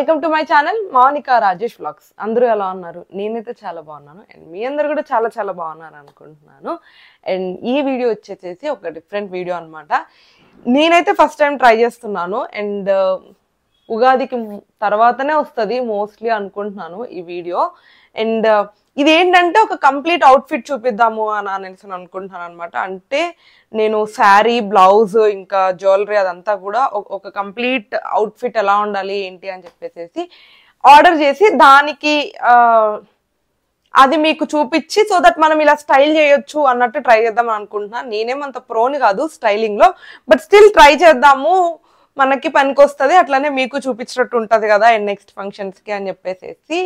Welcome to my channel Mounika Rajesh vlogs. అందరూ ఎలా ఉన్నారు? నేనైతే చాలా బాగున్నాను అండ్ మీ అందరు కూడా చాలా చాలా బాగున్నారు అనుకుంటున్నాను. అండ్ ఈ వీడియో వచ్చేసి ఒక డిఫరెంట్ వీడియో అనమాట. నేనైతే ఫస్ట్ టైం ట్రై చేస్తున్నాను అండ్ ఉగాదికి తర్వాతనే వస్తుంది మోస్ట్లీ అనుకుంటున్నాను ఈ వీడియో. అండ్ ఇది ఏంటంటే ఒక కంప్లీట్ అవుట్ఫిట్ చూపిద్దాము అని అనేసి అనుకుంటున్నాను అనమాట. అంటే నేను శారీ, బ్లౌజ్, ఇంకా జ్యువెలరీ అదంతా కూడా ఒక కంప్లీట్ అవుట్ఫిట్ ఎలా ఉండాలి ఏంటి అని చెప్పేసి ఆర్డర్ చేసి దానికి అది మీకు చూపించి సో దట్ మనం ఇలా స్టైల్ చేయొచ్చు అన్నట్టు ట్రై చేద్దాం అనుకుంటున్నాను. నేనేమంత ప్రోని కాదు స్టైలింగ్ లో, బట్ స్టిల్ ట్రై చేద్దాము, మనకి పనికి వస్తుంది, అట్లానే మీకు చూపించినట్టు ఉంటుంది కదా అండ్ నెక్స్ట్ ఫంక్షన్స్కి అని చెప్పేసి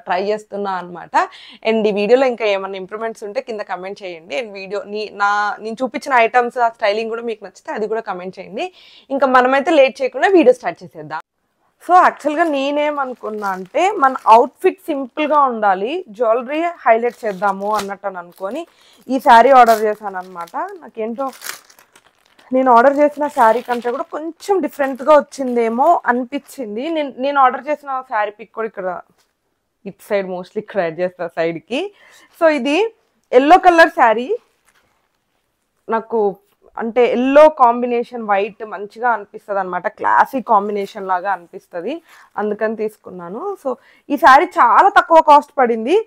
ట్రై చేస్తున్నా అనమాట. అండ్ ఈ వీడియోలో ఇంకా ఏమైనా ఇంప్రూవ్మెంట్స్ ఉంటే కింద కమెంట్ చేయండి. అండ్ వీడియో నేను చూపించిన ఐటమ్స్ ఆ స్టైలింగ్ కూడా మీకు నచ్చితే అది కూడా కమెంట్ చేయండి. ఇంకా మనమైతే లేట్ చేయకుండా వీడియో స్టార్ట్ చేసేద్దాం. సో యాక్చువల్గా నేనేమనుకున్నా అంటే మన అవుట్ఫిట్ సింపుల్గా ఉండాలి, జ్యువెలరీ హైలైట్ చేద్దాము అన్నట్టు అనుకొని ఈ శారీ ఆర్డర్ చేశాను అనమాట. నాకేంటో నేను ఆర్డర్ చేసిన శారీ కంటే కూడా కొంచెం డిఫరెంట్గా వచ్చిందేమో అనిపించింది. నేను ఆర్డర్ చేసిన శారీ పిక్ కూడా ఇక్కడ ఇటు సైడ్ మోస్ట్లీ ఇక్కడ యాడ్ చేస్తాను సైడ్కి. సో ఇది ఎల్లో కలర్ శారీ, నాకు అంటే ఎల్లో కాంబినేషన్ వైట్ మంచిగా అనిపిస్తుంది అనమాట, క్లాసిక్ కాంబినేషన్ లాగా అనిపిస్తుంది, అందుకని తీసుకున్నాను. సో ఈ శారీ చాలా తక్కువ కాస్ట్ పడింది.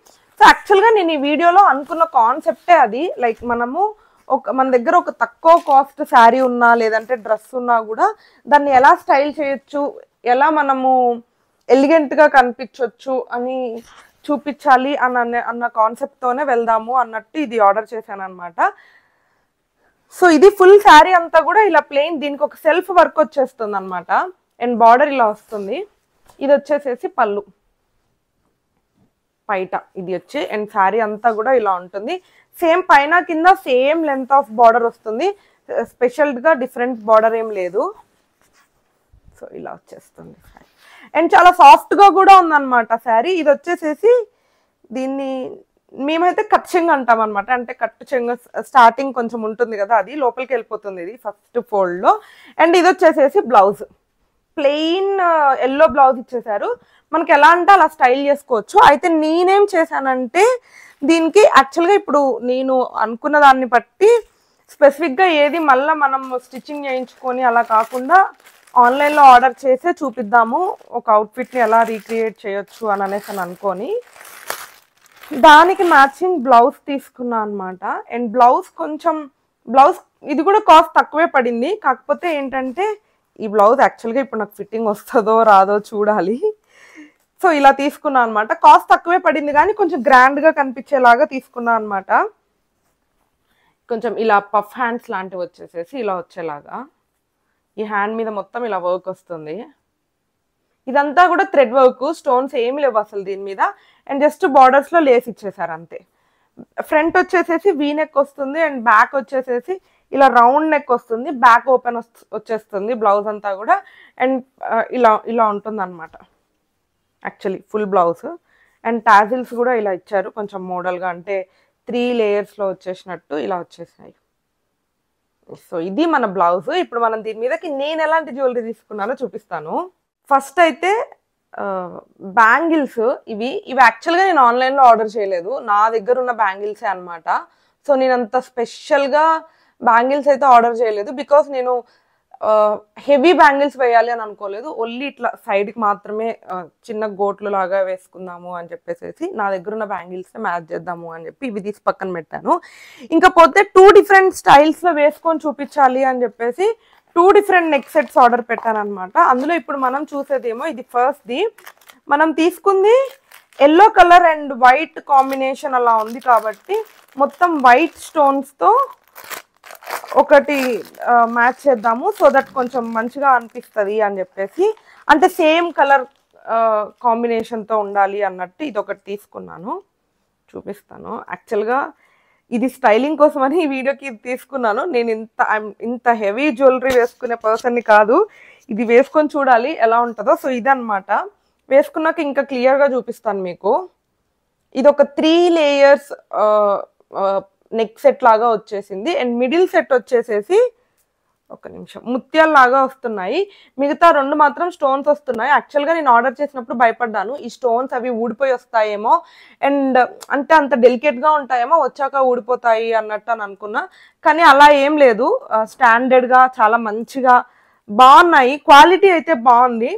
సో యాక్చువల్గా నేను ఈ వీడియోలో అనుకున్న కాన్సెప్టే అది, లైక్ మన దగ్గర ఒక తక్కువ కాస్ట్ శారీ ఉన్నా లేదంటే డ్రెస్ ఉన్నా కూడా దాన్ని ఎలా స్టైల్ చేయొచ్చు, ఎలా మనము ఎలిగెంట్గా కనిపించవచ్చు అని చూపించాలి అన్న కాన్సెప్ట్తోనే వెళ్దాము అన్నట్టు ఇది ఆర్డర్ చేశాను అనమాట. సో ఇది ఫుల్ శారీ అంతా కూడా ఇలా ప్లెయిన్, దీనికి ఒక సెల్ఫ్ వర్క్ వచ్చేస్తుంది అనమాట అండ్ బార్డర్ ఇలా వస్తుంది. ఇది వచ్చేసేసి పళ్ళు పైట ఇది వచ్చి అండ్ శారీ అంతా కూడా ఇలా ఉంటుంది. సేమ్ పైన కింద సేమ్ లెంత్ ఆఫ్ బార్డర్ వస్తుంది, స్పెషల్గా డిఫరెంట్ బార్డర్ ఏం లేదు. సో ఇలా వచ్చేస్తుంది అండ్ చాలా సాఫ్ట్గా కూడా ఉందన్నమాట శారీ. ఇది వచ్చేసేసి దీన్ని మేమైతే కట్ చెంగు అంటాం అనమాట. అంటే కట్ చెంగు స్టార్టింగ్ కొంచెం ఉంటుంది కదా, అది లోపలికి వెళ్ళిపోతుంది ఇది ఫస్ట్ ఫోల్డ్లో. అండ్ ఇది వచ్చేసేసి బ్లౌజ్ ప్లెయిన్ ఎల్లో బ్లౌజ్ ఇచ్చేసారు. మనకి ఎలా అంటే అలా స్టైల్ చేసుకోవచ్చు. అయితే నేనేం చేశానంటే దీనికి యాక్చువల్గా ఇప్పుడు నేను అనుకున్న దాన్ని బట్టి స్పెసిఫిక్గా ఏది మళ్ళీ మనం స్టిచ్చింగ్ చేయించుకొని అలా కాకుండా ఆన్లైన్లో ఆర్డర్ చేసే చూపిద్దాము ఒక అవుట్ఫిట్ని ఎలా రీక్రియేట్ చేయొచ్చు అని అనేసి అనుకొని దానికి మ్యాచింగ్ బ్లౌజ్ తీసుకున్నా అనమాట. అండ్ బ్లౌజ్ ఇది కూడా కాస్ట్ తక్కువే పడింది. కాకపోతే ఏంటంటే ఈ బ్లౌజ్ యాక్చువల్గా ఇప్పుడు నాకు ఫిట్టింగ్ వస్తుందో రాదో చూడాలి. సో ఇలా తీసుకున్నా అనమాట. కాస్ట్ తక్కువే పడింది కానీ కొంచెం గ్రాండ్గా కనిపించేలాగా తీసుకున్నా అనమాట. కొంచెం ఇలా పఫ్ హ్యాండ్స్ లాంటివి వచ్చేసేసి ఇలా వచ్చేలాగా ఈ హ్యాండ్ మీద మొత్తం ఇలా వర్క్ వస్తుంది. ఇదంతా కూడా థ్రెడ్ వర్క్, స్టోన్స్ ఏమి లేవు అసలు దీని మీద. అండ్ జస్ట్ బార్డర్స్లో లేస్ ఇచ్చేసారు అంతే. ఫ్రంట్ వచ్చేసేసి వీ నెక్ వస్తుంది అండ్ బ్యాక్ వచ్చేసేసి ఇలా రౌండ్ నెక్ వస్తుంది, బ్యాక్ ఓపెన్ వచ్చేస్తుంది బ్లౌజ్ అంతా కూడా. అండ్ ఇలా ఉంటుంది అనమాట actually full blouse. And tassels కూడా ఇలా ఇచ్చారు కొంచెం మోడల్గా, అంటే 3 లేయర్స్లో వచ్చేసినట్టు ఇలా వచ్చేసాయి. సో ఇది మన బ్లౌజ్. ఇప్పుడు మనం దీని మీదకి నేను ఎలాంటి జ్యువెలరీ తీసుకున్నానో చూపిస్తాను. ఫస్ట్ అయితే బ్యాంగిల్స్ ఇవి యాక్చువల్గా నేను ఆన్లైన్లో ఆర్డర్ చేయలేదు, నా దగ్గర ఉన్న బ్యాంగిల్సే అనమాట. సో నేను అంత స్పెషల్గా బ్యాంగిల్స్ అయితే ఆర్డర్ చేయలేదు, బికాస్ నేను హెవీ బ్యాంగిల్స్ వేయాలి అని అనుకోలేదు. ఓన్లీ ఇట్లా సైడ్కి మాత్రమే చిన్న గోట్లు లాగా వేసుకుందాము అని చెప్పేసి నా దగ్గర ఉన్న బ్యాంగిల్స్ మ్యాచ్ చేద్దాము అని చెప్పి ఇవి తీసి పక్కన పెట్టాను. ఇంకా పోతే 2 డిఫరెంట్ స్టైల్స్లో వేసుకొని చూపించాలి అని చెప్పేసి 2 డిఫరెంట్ నెక్ సెట్స్ ఆర్డర్ పెట్టాను అనమాట. అందులో ఇప్పుడు మనం చూసేదేమో ఇది ఫస్ట్ది. మనం తీసుకుంది yellow colour and white combination అలా ఉంది కాబట్టి మొత్తం వైట్ స్టోన్స్తో ఒకటి మ్యాచ్ చేద్దాము సో దట్ కొంచెం మంచిగా అనిపిస్తుంది అని చెప్పేసి, అంటే సేమ్ కలర్ కాంబినేషన్తో ఉండాలి అన్నట్టు ఇది ఒకటి తీసుకున్నాను, చూపిస్తాను. యాక్చువల్గా ఇది స్టైలింగ్ కోసం అని ఈ వీడియోకి ఇది తీసుకున్నాను. నేను ఇంత హెవీ జ్యువెలరీ వేసుకునే పర్సన్ని కాదు, ఇది వేసుకొని చూడాలి ఎలా ఉంటుందో. సో ఇదన్నమాట, వేసుకున్నాక ఇంకా క్లియర్గా చూపిస్తాను మీకు. ఇది ఒక 3 లేయర్స్ నెక్ సెట్ లాగా వచ్చేసింది. అండ్ మిడిల్ సెట్ వచ్చేసేసి ఒక నిమిషం, ముత్యాల్లాగా వస్తున్నాయి. మిగతా 2 మాత్రం స్టోన్స్ వస్తున్నాయి. యాక్చువల్గా నేను ఆర్డర్ చేసినప్పుడు భయపడ్డాను, ఈ స్టోన్స్ అవి ఊడిపోయి వస్తాయేమో, అండ్ అంటే అంత డెలికేట్గా ఉంటాయేమో, వచ్చాక ఊడిపోతాయి అన్నట్టు అని అనుకున్నా. కానీ అలా ఏం లేదు, స్టాండర్డ్గా చాలా మంచిగా బాగున్నాయి. క్వాలిటీ అయితే బాగుంది.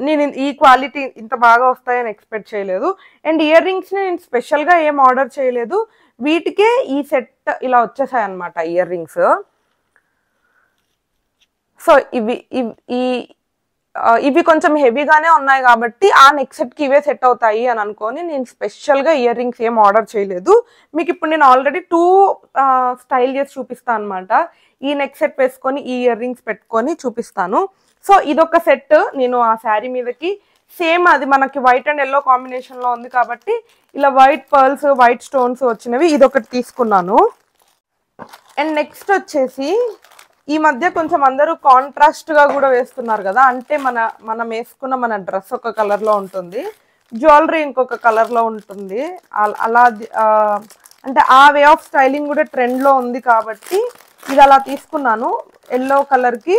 నేను ఈ క్వాలిటీ ఇంత బాగా వస్తాయని ఎక్స్పెక్ట్ చేయలేదు. అండ్ ఇయర్ రింగ్స్ని నేను స్పెషల్గా ఏం ఆర్డర్ చేయలేదు, వీటికే ఈ సెట్ ఇలా వచ్చేసాయి అనమాట ఇయర్ రింగ్స్. సో ఇవి కొంచెం హెవీగానే ఉన్నాయి కాబట్టి ఆ నెక్ సెట్కి ఇవే సెట్ అవుతాయి అని అనుకొని నేను స్పెషల్గా ఇయర్ రింగ్స్ ఏం ఆర్డర్ చేయలేదు. మీకు ఇప్పుడు నేను ఆల్రెడీ 2 స్టైల్ చేసి చూపిస్తాను అనమాట. ఈ నెక్ సెట్ వేసుకొని ఈ ఇయర్ రింగ్స్ పెట్టుకొని చూపిస్తాను. సో ఇదొక సెట్ నేను ఆ శారీ మీదకి సేమ్, అది మనకి వైట్ అండ్ ఎల్లో కాంబినేషన్లో ఉంది కాబట్టి ఇలా వైట్ పర్ల్స్, వైట్ స్టోన్స్ వచ్చినవి ఇదొకటి తీసుకున్నాను. అండ్ నెక్స్ట్ వచ్చేసి ఈ మధ్య కొంచెం అందరూ కాంట్రాస్ట్గా కూడా వేస్తున్నారు కదా, అంటే మనం వేసుకున్న మన డ్రెస్ ఒక కలర్లో ఉంటుంది, జ్యువెలరీ ఇంకొక కలర్లో ఉంటుంది. అలా అంటే ఆ వే ఆఫ్ స్టైలింగ్ కూడా ట్రెండ్లో ఉంది కాబట్టి ఇది అలా తీసుకున్నాను. ఎల్లో కలర్కి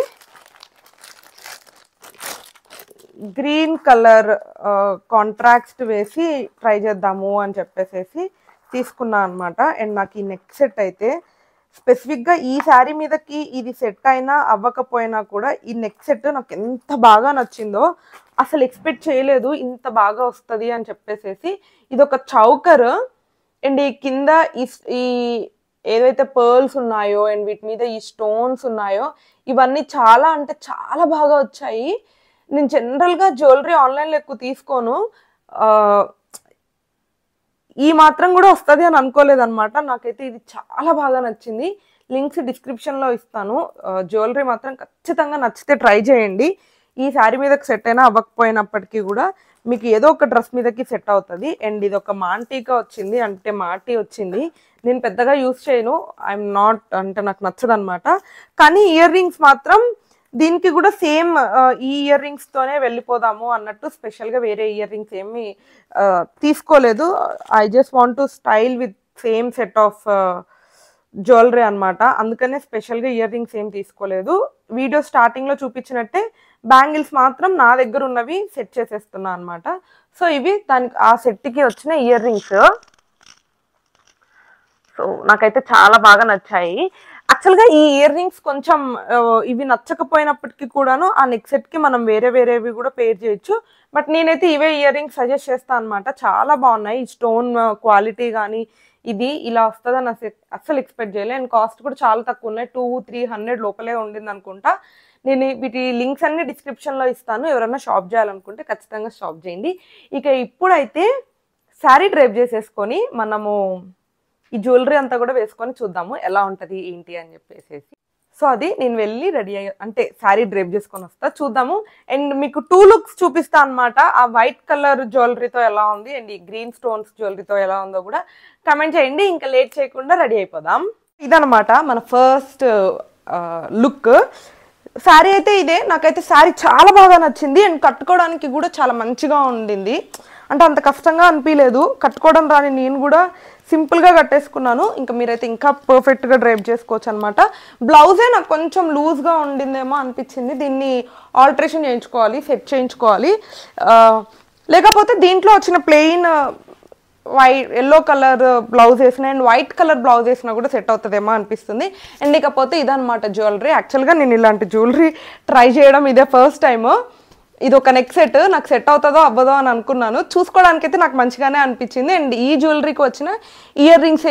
గ్రీన్ కలర్ కాంట్రాక్ట్ వేసి ట్రై చేద్దాము అని చెప్పేసి తీసుకున్నాను అనమాట. అండ్ నాకు ఈ నెక్ సెట్ అయితే స్పెసిఫిక్గా ఈ శారీ మీదకి ఇది సెట్ అయినా అవ్వకపోయినా కూడా ఈ నెక్ సెట్ నాకు ఎంత బాగా నచ్చిందో, అసలు ఎక్స్పెక్ట్ చేయలేదు ఇంత బాగా వస్తుంది అని చెప్పేసి. ఇది ఒక చౌకర్ అండ్ ఈ కింద ఈ ఏదైతే పర్ల్స్ ఉన్నాయో అండ్ వీటి మీద ఈ స్టోన్స్ ఉన్నాయో ఇవన్నీ చాలా అంటే చాలా బాగా వచ్చాయి. నేను జనరల్గా జ్యువెలరీ ఆన్లైన్లో ఎక్కువ తీసుకోను, ఈ మాత్రం కూడా వస్తుంది అని అనుకోలేదన్నమాట. నాకైతే ఇది చాలా బాగా నచ్చింది. లింక్స్ డిస్క్రిప్షన్లో ఇస్తాను. జ్యువెలరీ మాత్రం ఖచ్చితంగా నచ్చితే ట్రై చేయండి. ఈ శారీ మీదకి సెట్ అయినా అవ్వకపోయినప్పటికీ కూడా మీకు ఏదో ఒక డ్రెస్ మీదకి సెట్ అవుతుంది. అండ్ ఇది ఒక మాంటీగా వచ్చింది, అంటే మాటీ వచ్చింది. నేను పెద్దగా యూస్ చేయను, ఐఎమ్ నాట్, అంటే నాకు నచ్చదు అనమాట. కానీ ఇయర్ రింగ్స్ మాత్రం దీనికి కూడా సేమ్ ఈ ఇయర్ రింగ్స్తోనే వెళ్ళిపోదాము అన్నట్టు స్పెషల్గా వేరే ఇయర్ రింగ్స్ ఏమి తీసుకోలేదు. I just want to style with same set of jewellery అనమాట. అందుకనే స్పెషల్గా ఇయర్ రింగ్స్ ఏం తీసుకోలేదు. వీడియో స్టార్టింగ్లో చూపించినట్టే బ్యాంగిల్స్ మాత్రం నా దగ్గర ఉన్నవి సెట్ చేసేస్తున్నా అనమాట. సో ఇవి దానికి ఆ సెట్కి వచ్చిన ఇయర్ రింగ్స్. సో నాకైతే చాలా బాగా నచ్చాయి. యాక్చువల్గా ఈ ఇయర్ రింగ్స్ కొంచెం ఇవి నచ్చకపోయినప్పటికీ కూడాను ఆ నెక్ సెట్కి మనం వేరేవి కూడా పేర్ చేయొచ్చు. బట్ నేనైతే ఇవే ఇయర్ రింగ్స్ సజెస్ట్ చేస్తాను అనమాట. చాలా బాగున్నాయి. ఈ స్టోన్ క్వాలిటీ కానీ ఇది ఇలా వస్తుందని అస్సలు ఎక్స్పెక్ట్ చేయలేదు. అండ్ కాస్ట్ కూడా చాలా తక్కువ ఉన్నాయి, 200-300 లోపలే ఉండింది అనుకుంటా. నేను వీటి లింక్స్ అన్ని డిస్క్రిప్షన్లో ఇస్తాను, ఎవరైనా షాప్ చేయాలనుకుంటే ఖచ్చితంగా షాప్ చేయండి. ఇక ఇప్పుడైతే శారీ డ్రైప్ చేసేసుకొని మనము ఈ జ్యువెలరీ అంతా కూడా వేసుకొని చూద్దాము ఎలా ఉంటుంది ఏంటి అని చెప్పేసి. సో అది నేను వెళ్ళి రెడీ అంటే శారీ డ్రైప్ చేసుకొని వస్తా, చూద్దాము. అండ్ మీకు 2 లుక్స్ చూపిస్తా అనమాట. ఆ వైట్ కలర్ జ్యువెలరీతో ఎలా ఉంది అండ్ ఈ గ్రీన్ స్టోన్స్ జ్యువెలరీతో ఎలా ఉందో కూడా కమెంట్ చేయండి. ఇంకా లేట్ చేయకుండా రెడీ అయిపోదాం. ఇదనమాట మన ఫస్ట్ లుక్. శారీ అయితే ఇదే. నాకైతే శారీ చాలా బాగా నచ్చింది అండ్ కట్టుకోవడానికి కూడా చాలా మంచిగా ఉండింది. అంటే అంత కష్టంగా అనిపించలేదు, కట్టుకోవడం రాని నేను కూడా సింపుల్గా కట్టేసుకున్నాను. ఇంకా మీరైతే ఇంకా పర్ఫెక్ట్గా డ్రైప్ చేసుకోవచ్చు అనమాట. బ్లౌజే నాకు కొంచెం లూజ్గా ఉండిందేమో అనిపించింది, దీన్ని ఆల్టరేషన్ చేయించుకోవాలి, సెట్ చేయించుకోవాలి. లేకపోతే దీంట్లో వచ్చిన ప్లెయిన్ ఎల్లో కలర్ బ్లౌజ్ వేసిన అండ్ వైట్ కలర్ బ్లౌజ్ వేసినా కూడా సెట్ అవుతుందేమో అనిపిస్తుంది. అండ్ ఇకపోతే ఇదనమాట జ్యువెలరీ. యాక్చువల్గా నేను ఇలాంటి జ్యువెలరీ ట్రై చేయడం ఇదే ఫస్ట్ టైము. ఇది ఒక నెక్ సెట్, నాకు సెట్ అవుతుందో అవ్వదో అని అనుకున్నాను. చూసుకోవడానికి అయితే నాకు మంచిగానే అనిపించింది. అండ్ ఈ జ్యువెలరీకి వచ్చిన ఇయర్ రింగ్స్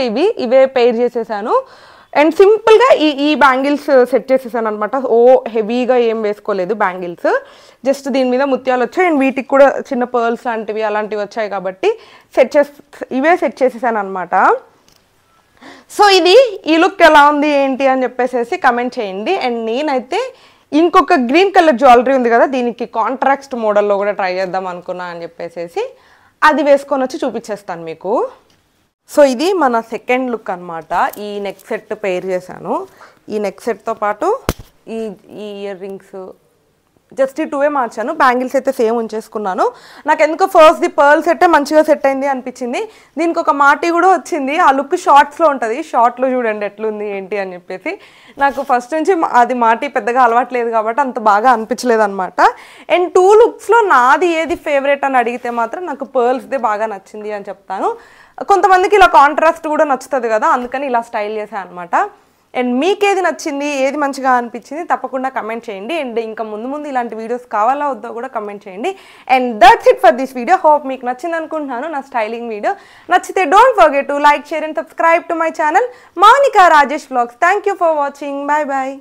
ఇవే పెయిర్ చేసేసాను. అండ్ సింపుల్గా ఈ బ్యాంగిల్స్ సెట్ చేసేసాను అనమాట. హెవీగా ఏం వేసుకోలేదు బ్యాంగిల్స్, జస్ట్ దీని మీద ముత్యాలు వచ్చాయి అండ్ వీటికి కూడా చిన్న పర్ల్స్ లాంటివి అలాంటివి వచ్చాయి కాబట్టి ఇవే సెట్ చేసేసాను అనమాట. సో ఈ లుక్ ఎలా ఉంది ఏంటి అని చెప్పేసి కమెంట్ చేయండి. అండ్ నేనైతే ఇంకొక గ్రీన్ కలర్ జ్యువెలరీ ఉంది కదా, దీనికి కాంట్రాక్ట్ మోడల్లో కూడా ట్రై చేద్దాం అనుకున్నా అని చెప్పేసి అది వేసుకొని వచ్చి చూపించేస్తాను మీకు. సో ఇది మన సెకండ్ లుక్ అనమాట. ఈ నెక్ సెట్ పెయిర్ చేశాను. ఈ నెక్ సెట్తో పాటు ఈ ఇయర్ రింగ్స్ జస్ట్ ఈ 2 మార్చాను. బ్యాంగిల్స్ అయితే సేమ్ ఉంచేసుకున్నాను. నాకు ఎందుకో ఫస్ట్ ది పర్ల్ సెట్టే మంచిగా సెట్ అయింది అనిపించింది. దీనికి ఒక మాటి కూడా వచ్చింది. ఆ లుక్ షార్ట్స్లో ఉంటుంది. షార్ట్లో చూడండి ఎట్లుంది ఏంటి అని చెప్పేసి. నాకు ఫస్ట్ నుంచి అది మాటి పెద్దగా అలవాట్లేదు కాబట్టి అంత బాగా అనిపించలేదు అనమాట. అండ్ 2 లుక్స్లో నాది ఏది ఫేవరెట్ అని అడిగితే మాత్రం నాకు పర్ల్స్దే బాగా నచ్చింది అని చెప్తాను. కొంతమందికి ఇలా కాంట్రాస్ట్ కూడా నచ్చుతుంది కదా, అందుకని ఇలా స్టైల్ చేశాను అనమాట. అండ్ మీకేది నచ్చింది, ఏది మంచిగా అనిపించింది తప్పకుండా కమెంట్ చేయండి. అండ్ ఇంకా ముందు ఇలాంటి వీడియోస్ కావాలా వద్దో కూడా కమెంట్ చేయండి. And that's it for this video. Hope మీకు నచ్చింది అనుకుంటున్నాను నా స్టైలింగ్ వీడియో. నచ్చితే don't forget to like, share and subscribe to my channel Mounika Rajesh vlogs. Thank you for watching. Bye bye.